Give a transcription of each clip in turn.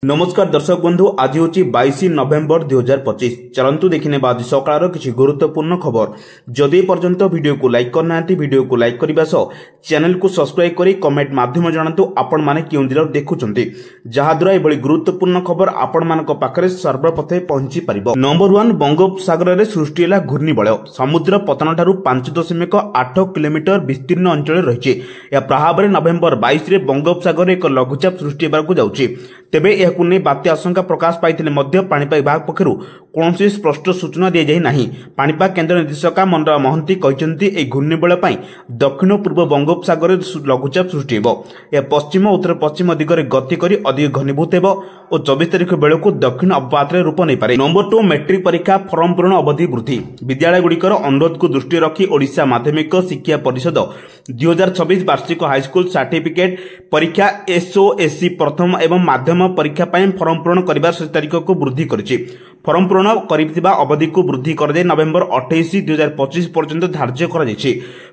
नमस्कार दर्शक बंधु आज हूँ 22 नवेम्बर 2025। चलतु देखने आज सकाळ किसी गुरुत्वपूर्ण खबर। जदि पर्यंत वीडियो को लाइक करना वीडियो को लाइक करने सह चैनल को सब्सक्राइब करी कमेंट माध्यम जानतु आपण माने केउं जिल्ला देखुछंती जहाद्वारा एभली गुरुत्वपूर्ण खबर आपण मानक पाखरे सर्वप्रथमे पहुंची परिबो। नंबर 1 बंगोपसागर रे सृष्टि होला घूर्णिबलय। समुद्र पतन ठारू 5.8 किलोमीटर विस्तीर्ण अंचल रहिछि। या प्रभाव में नवेम्बर 22 रे बंगोपसागर एक लघुचाप सृष्टि हेबाकू जाउछि। तेबे यह नहीं बात्या आशंका प्रकाश पाई पाणीपाग विभाग पक्षर कौन स्पष्ट सूचना दी जाए ना। पाणीपाग केन्द्र निर्देशक मनोरमा महंती कहते घूर्णिबलय दक्षिण पूर्व बंगोपसागर लघुचाप सृष्टि हो। यह पश्चिम उत्तर पश्चिम दिगरे गति कर अधिक घनीभूत हो और 24 तारिख बेलू दक्षिण अवपात रूप नहीं पारे। नंबर 2 मैट्रिक परीक्षा फॉर्म पूरण अवधि वृद्धि। विद्यालय गुड़िकर अनुरोध को दृष्टि रखी ओडिशा माध्यमिक शिक्षा परिषद 2026 वार्षिक हाईस्कूल सर्टिफिकेट परीक्षा एसओएससी प्रथम एवं माध्यम परीक्षा फॉर्म पूरण करने 7 तारिख को वृद्धि करिछि। फॉर्म पूरण करिथिबा अवधि को वृद्धि कर नवेम्बर 28 2025 पर्यंत धार्य कर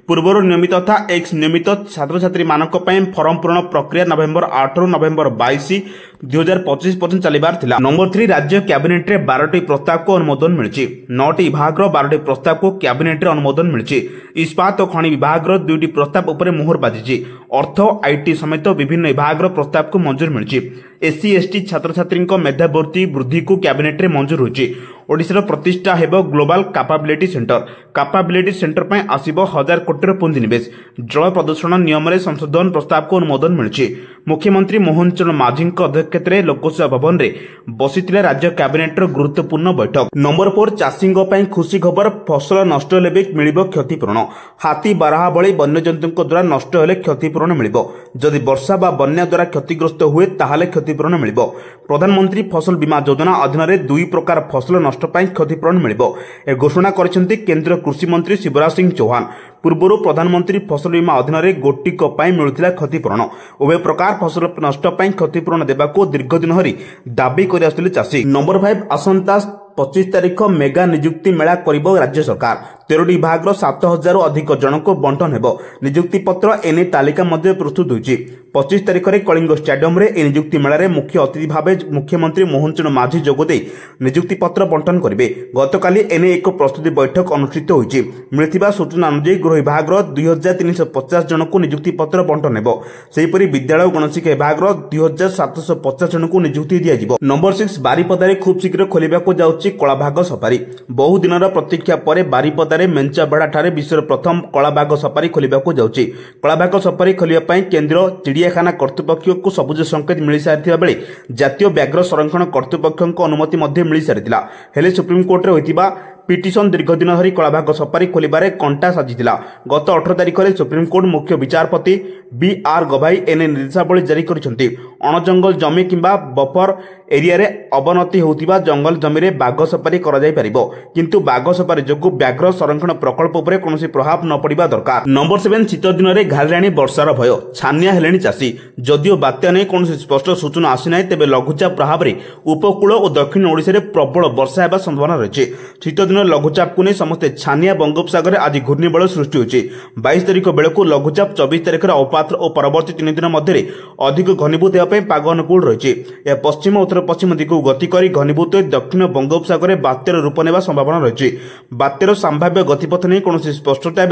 पूर्वर नियमित तथा एक्स नियमित छात्र छात्री मानक फॉर्म पूरण प्रक्रिया नवेम्बर 8 रु नवेम्बर 22 2025 पर्यंत चलिबार थिला। नंबर 3 राज्य कैबिनेट रे 12टी प्रस्ताव को अनुमोदन मिलछि। 9टी विभाग रो 12टी प्रस्ताव को कैबिनेट रे अनुमोदन मिलछि। इस्पात और खनि विभाग रो 2टी प्रस्ताव उपरे मोहर बाजिछि। अर्थ आईटी समेत विभिन्न विभाग रो प्रस्ताव को मंजूर मिलछि। एससी एसटी छात्र छात्री मेधावृत्ति वृद्धि को कैबिनेट रे मंजूर होछि। ओडिशा प्रतिष्ठा हेबो global capability centre. Capability centre पे आसीबो 1000 कोटी पुंजी निवेश। जल प्रदूषण नियम रे संशोधन प्रस्ताव को अनुमोदन मिलछि। मुख्यमंत्री मोहन चरण माझी अध्यक्षता रे लोकसेवा भवन रे बसिथिले राज्य कैबिनेट रो गुरुत्वपूर्ण बैठक। नंबर 4 चाषींग पई खुशी खबर। फसल नष्ट हेले भी मिलिबो क्षतिपूरण। हाथी बारहा भली वन्यजंतुक द्वारा नष्ट हेले क्षतिपूरण मिलिबो। जदि वर्षा बा बन्या द्वारा क्षतिग्रस्त हुए ताहाले क्षतिपूरण मिलिबो। प्रधानमंत्री फसल बीमा योजना अधीन रे 2 प्रकार फसल नष्ट पई क्षतिपूरण मिलिबो। ए घोषणा करिसेंती केंद्र कृषि मंत्री शिवराज सिंह चौहान। पूर्व प्रधानमंत्री फसल बीमा अधीन रे गोटिक पई मिलुथिला क्षतिपूरण। उभय प्रकार फसल नष्ट पई क्षतिपूरण देबाको दीर्घ दिन हरी दाबी करि आसुथिले चाषी। नंबर 5 आसंता 25 तारिख मेगा नियुक्ति मेला करिबो राज्य सरकार। 13टी विभाग 7000 अधिक जन को बंटन हेबो। नियुक्ति पत्र एने तालिका मध्य प्रस्तुत होइछि। 25 तारिख रे कलिंग स्टेडियम रे ए नियुक्ति मेला रे मुख्य अतिथि भावे मुख्यमंत्री मोहन चरण माझी जोगदे नियुक्ति पत्र बंटन करिवे। गतकाली एने एक प्रस्तुति बैठक अनुष्ठित होइछि। मिलिथिबा सूचना अनुसार गृह विभाग 2350 जन को नियुक्ति पत्र बंटन हेबो। सेहिपरि विद्यालय गणशिक्षा विभाग 2750 जन को नियुक्ति दिया जिवो। नंबर 6 बारिपदा रे खूब शीघ्र खोलिबाको जाउछि कलाबाघ सफारी। बहु दिनर प्रतीक्षा पर बारिपदा रे मेंचाबड़ा ठारे विश्वर प्रथम कलाबाघ सफारी खोलिबाको जाउछि। कलाबाघ सफारी खोलिबा पई केंद्र चिड़ियाखाना कर्तृपक्ष को सबुज संकेत मिल सारिथिबा बेले जातीय व्याघ्र संरक्षण कर्तृपक्षक अनुमति मध्ये मिल सारिथिला। हेले सुप्रीम कोर्ट रे होइतिबा पिटिशन दीर्घ दिन धरी कलाबाघ सफारी खोलिबारे कंटा साजिथिला। गत 18 तारिख रे सुप्रीम कोर्ट मुख्य विचारपति बीआर गवाई एने निर्देशावली जारी करिसेंती। अणजंगल जमी किंबा बफर एरिया रे अवनति होतिबा जंगल जमी रे बाघ सफारी करा जाय परिबो, किंतु बाघ सफारी जोगु व्याघ्र संरक्षण प्रकल्प उपरे कोनोसी प्रभाव न पड़िबा दरकार। नंबर 7 शीत दिन रे घालराणी वर्षार भय। छानिया हेलेनी चाषी। जदियो बात्या नै कोनोसी स्पष्ट सूचना आसी नै, तेबे लघुचाप प्रभाव रे उपकूल और दक्षिण ओडिसा रे प्रबल वर्षा हेबा संभावना रहिछि। शीत दिन लघुचाप को नहीं समस्ते छानिया बंगोपसागर आज घूर्णिबलय सृष्टि होइछि। 22 तारिख बेलू लघुचाप 24 तारिख अवपात और परवर्ती 3 दिन मध्य अधिक घनीभूत होगा पाग अनुकूल रही। यह पश्चिम उत्तर पश्चिम दिगू गति कर घनीभूत दक्षिण बंगोपसागर बात्यार रूप नेबा संभावना रही। बात्यार संभाव्य गतिपथ नहीं कौन स्पष्टता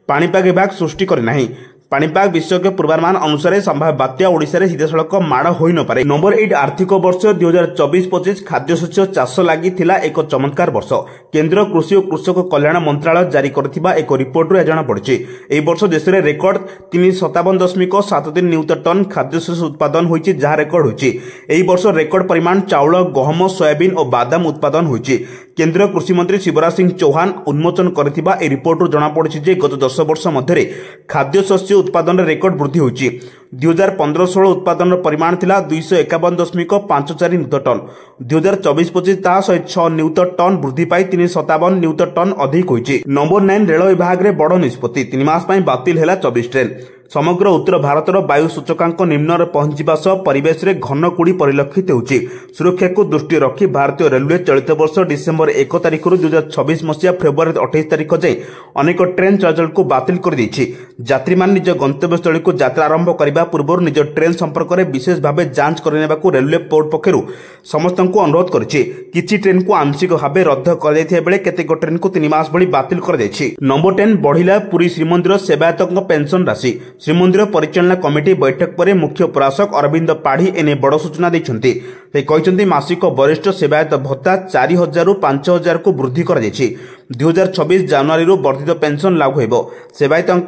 पाणीपाग विभाग सृष्टि करना। पाणीपाग विशेषज्ञ पूर्वानुमान अनुसार संभाव्य बात्या ओडिशा रे सीधासलख माड़ होई न पारे। नंबर 8 आर्थिक वर्ष 2024-25 खाद्यशस्य चाष लागि थिला एक चमत्कार वर्ष। केंद्र कृषि और कृषक कल्याण मंत्रालय जारी करथिबा एक रिपोर्ट रे जाना पड़छि। एई वर्ष देश रे रेकर्ड 357.73 नियुत टन खाद्यशस्य उत्पादन होइछि, जहा रेकर्ड होइछि। एई वर्ष रेकर्ड परिमाण चाउल, गहम, सोयाबीन और बादाम उत्पादन होइछि। केंद्र कृषि मंत्री शिवराज सिंह चौहान उन्मोचन करथिबा ए रिपोर्ट रो जाना पड़छि जे गत 10 वर्ष मध्य खाद्यशस्य उत्पादन रेकर्ड वृद्धि होइछि। 2015-16 उत्पादन परिमाण थिला 251.54 नियुत टन। 2024-25 ता 106 नियुत टन वृद्धि पाई 357 नियुत टन अधिक होइछि। नंबर 9 रेल विभाग रे बड़ निष्पत्ति। 3 मास पई बातिल हेला 24 ट्रेन। समग्र उत्तर भारतर वायु सूचकांक निम्न पहुंचा सह परिवेश में घन कुड़ी परिलक्षित होउछि। सुरक्षा को दृष्टि रखी भारतीय रेलवे चलित वर्ष डिसेम्बर 1 तारिख 2026 मसीहा फेब्रुआरी 28 तारिख जाए अनेक ट्रेन चलाचल को बातिल कर दैछि। यात्री मान निज गंतव्यस्थल को यात्रा आरंभ करने पूर्व निज ट्रेन संपर्क में विशेष भाव जांच करने रेलवे बोर्ड पक्षर समस्त को अनुरोध करिछि। किछि ट्रेन को आंशिक भाव रद्द कर दैथिबा बेले केतेक ट्रेन को 3 मास भली बातिल कर दैछि। नंबर 10 बढ़िला पुरी श्रीमंदिर सेवायतों पेंशन राशि। श्रीमंदिर परिचालना कमिटी बैठक पर मुख्य प्रशासक अरविंद पाढ़ी एने बड़ सूचना दैछन्ति। से कहते मासिक वरिष्ठ सेवायत भत्ता 4000 रु 5000 को वृद्धि कर दैछि। 2026 जनवरी वर्धित पेंशन लागू हेबो। सेवायतों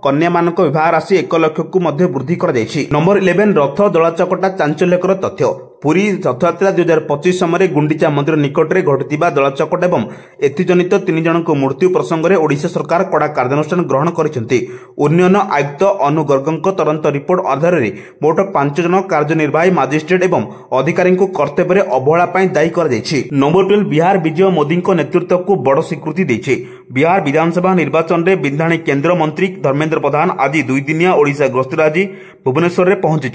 कन्या मानक विवाह राशि 1 लाख को मध्य वृद्धि कर दैछि। नंबर 11 रथ दलाचकटा चांचल्यकर तथ्य। पुरी रथयात्रा 2025 समय गुंडीचा मंदिर निकट में घटिथिबा दलाचकट एवं एथिजनित 3 जनक मृत्यु प्रसंग में ओडिशा सरकार कड़ा कार्यानुष्ठान ग्रहण करिसेंति। उन्नयन आयुक्त अनु गर्गଙ୍କ तदंत रिपोर्ट आधार में मोट 5 जन कार्यनिर्वाही मजिस्ट्रेट एवं अधिकारी को कर्तव्य अवहेला दायी कर दैछि। नंबर 12 बिहार विजय मोदी नेतृत्व को बड़ स्वीकृति दैछि। बिहार विधानसभा निर्वाचन में विधायी केंद्र मंत्री धर्मेंद्र प्रधान आज 2 दिनिया ओडिशा गस्तर आज भुवनेश्वर में पहुंची।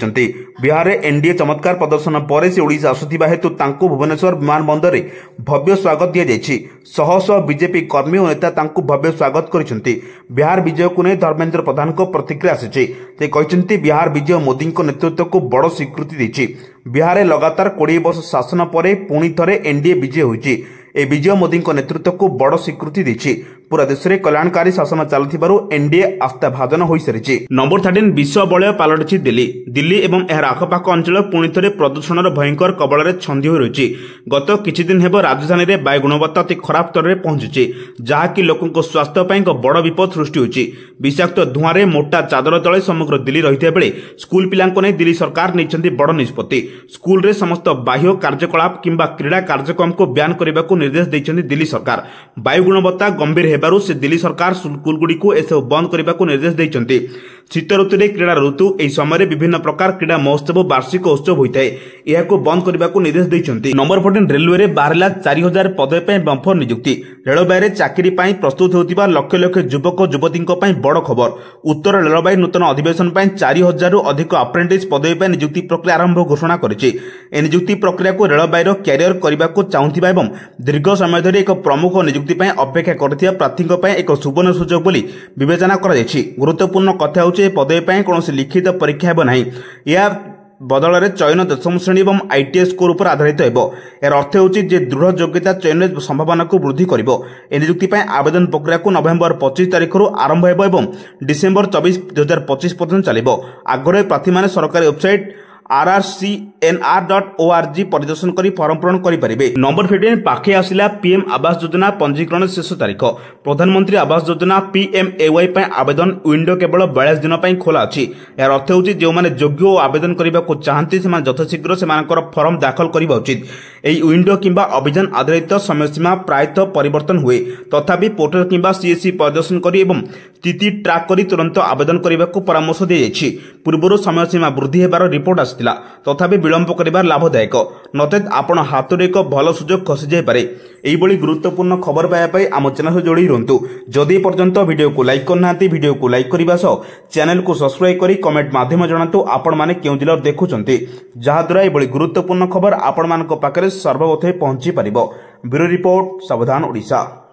बिहार में एनडीए चमत्कार प्रदर्शन पर से ओडिशा आसुथिबा हेतु तांको भुवनेश्वर विमान बंदर में भव्य स्वागत दिया जायछि। शह शह बीजेपी कर्मी और नेता तांको भव्य स्वागत करिसेंति। बिहार विजय को नहीं धर्मेंद्र प्रधान को प्रतिक्रिया आसिछि। से कहते बिहार विजय मोदी नेतृत्व को बड़ स्वीकृति दैछि। बिहार में लगातार 20 वर्ष शासन पर पुणी थरे एनडीए विजय होइछि। ए विजय मोदी नेतृत्व को बड़ स्वीकृति दैछि। पूरा देश में कल्याणकारी शासन चलुथिबारु एनडीए आस्था भाजन हो सारिछि। नंबर 13 विश्व बलय पालटिछि दिल्ली। दिल्ली एवं एहार आखपाख अंचल पुणी थरे प्रदूषणर भयंकर कबल में छंदी हो रही। गत किछि दिन हेब राजधानी में वायु गुणवत्ता अति खराब स्तर में पहुंची, जहाँकि लोकों स्वास्थ्य पर एक बड़ विपद सृष्टि होछि। विषाक्त धुआं रे मोटा चादर तले समग्र दिल्ली रही बेले स्कूल पिलांको नै दिल्ली सरकार नैछन्ति बड़ निष्पत्ति। स्कूल रे समस्त बाह्य कार्यकलाप किंबा क्रीड़ा कार्यक्रम को ब्यान करने को निर्देश दैछन्ति दिल्ली सरकार। वायु गुणवत्ता गंभीर हेबारु से दिल्ली सरकार स्कूल गुडी को एसब बंद करने को निर्देश दैछन्ति। शीत ऋतु में क्रीड़ा ऋतु एही समय विभिन्न प्रकार क्रीड़ा महोत्सव वार्षिक उत्सव होता है, यह बंद करने को निर्देश दैछन्ति। नंबर 14 रेलवे रे 12,04,000 पदवी पर बंफर नियुक्ति। रेलवे चाकरी पर प्रस्तुत होतिबा लक्ष लक्ष युवक युवती बड़ खबर। उत्तर रेलवे नूतन अधिवेशन पर 4,000 अधिक अप्रेंटिस पदवी पर नियुक्ति प्रक्रिया आरंभ घोषणा करिछि। ए नियुक्ति प्रक्रिया को रेलवे क्यारियर करने को चाहूथिबा एवं दीर्घ समय धरि एक प्रमुख नियुक्ति पर अपेक्षा करथिबा प्रार्थीଙ୍କ ପାଇଁ ଏକ ସୁବର୍ଣ୍ଣ ସୁଯୋଗ ବୋଲି ବିବେଚନା କରାଯାଇଛି। ଗୁରୁତ୍ୱପୂର୍ଣ୍ଣ କଥା ହେଉଛି ପଦବୀ ପାଇଁ କୌଣସି ଲିଖିତ ପରୀକ୍ଷା ହେବ ନାହିଁ। ଏହା बदल चयन 10ମ श्रेणी और आईटीएस स्कोर उपर आधारित हेबो। यार अर्थ होछि जे दृढ़ योग्यता चयन संभावना को वृद्धि करिवो। ए नियुक्ति ପାଇଁ आवेदन प्रक्रिया को नवेम्बर 25 तारिख आरंभ हेबो एवं डिसेम्बर 24 2025 पर्यंत चलिबो। आगरे प्रार्थी माने सरकारी वेबसाइट rrcnr.org परिदर्शन करी फॉर्म पूरण करि परिबे। नंबर 15 पाखे आसिला पीएम आवास योजना पंजीकरण शेष तारीख। प्रधानमंत्री आवास योजना पीएमएवाई पय आवेदन विंडो केवल 42 दिन पय खोला अछि। यार अर्थ होछि जे माने योग्य और आवेदन करिबा को चाहंती सेमान यथाशीघ्र सेमानकर फॉर्म दाखल करिबा उचित। एई विंडो किंबा अभियान आधारित समय सीमा प्रायतः परिवर्तन हुए, तथापि पोर्टल किंबा सीएससी परिदर्शन करी एवं स्थिति ट्रैक करी तुरंत आवेदन करिबा को परामर्श दिया जायछि। पूर्वरु समय सीमा वृद्धि हेबार रिपोर्ट आसिथिला, तथापि विलंब करिबार लाभदायक, नचेत आपण हातरे एक भल सुजोग खसी जाय पारे। एई बळी गुरुत्वपूर्ण खबर पाया पई आम चैनल से जोड़ी रहंतु। जदि पर्यंत वीडियो को लाइक करनांती वीडियो को लाइक करिबा सह चैनल को सब्सक्राइब करी कमेंट माध्यम जणातु आपण माने केउ जिल्ला देखुचंती, जहा द्वारा एई बळी गुरुत्वपूर्ण खबर आपण मानक पाखरे सर्वप्रथमे पहुंची परिबो। ब्यूरो रिपोर्ट, सावधान ओडिशा।